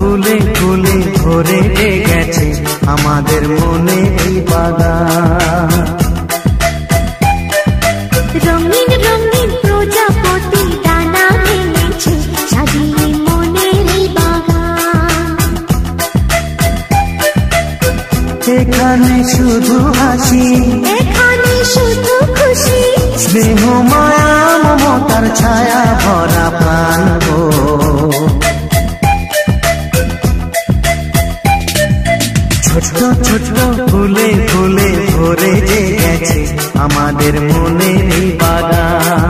ফুলে ফুলে ভরে গেছে আমাদের মনে এই বাগান। রঙিন রঙিন প্রজাপতি ডানা মেলেছে সাজিয়ে মনের এই বাগান। এখানে শুধু হাসি, এখানে শুধু খুশি, স্নেহ মায়া মমতার ছায়া ভরা প্রাণ গো। ছোট ছোট ফুলে ফুলে ভরে গেছে আমাদের মনে এই বাগান।